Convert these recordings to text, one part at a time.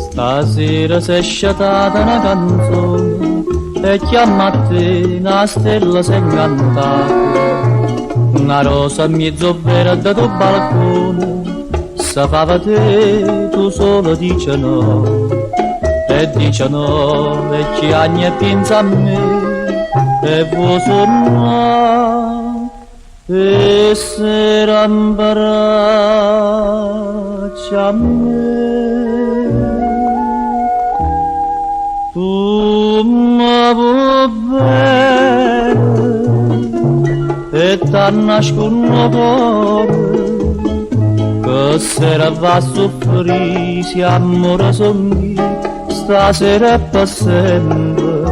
Stasera si è sciatata una canzone e chiamate una stella si è incantata, una rosa a mezzo vera da tuo balcone, sapeva te tu solo dice no, e dice no, e chi anni e pensa a me, e vuoi suonare, e sera imbraccia a me. Tu mi vuoi bene e t'annascono cuore che sera va a soffrire se amore son stasera è per sempre.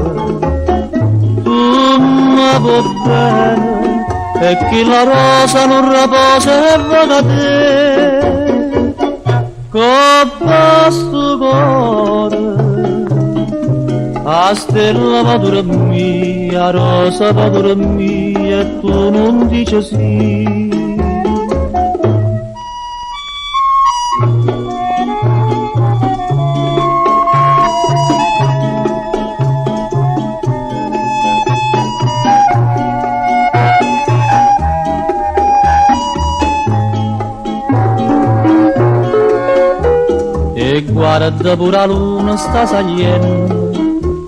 Tu mi vuoi bene e che la rosa non riposa e va da te con questo cuore. A stella va dormire, a rosa va dormire e tu non dici sì. E guarda pure la luna sta saliendo,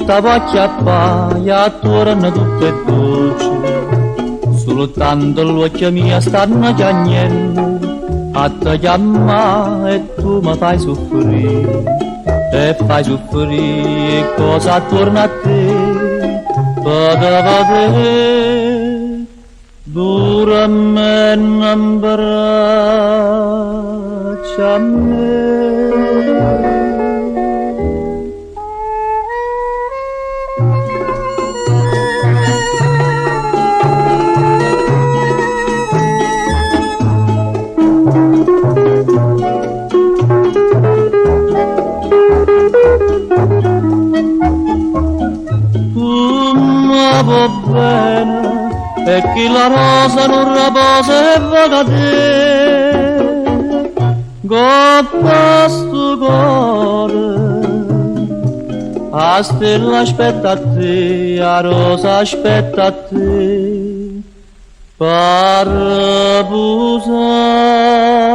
t'avo acchiappare attorno tutte e dolci, soltanto l'occhio mia stanno chiagnendo, a te chiamare e tu mi fai soffrire, e fai soffrire cosa attorno a te, poteva vedere, duramente abbraccia a me. Va bene e che la rosa non riposa e va da te con questo cuore. A stella aspetta a te, a rosa aspetta a te per posare.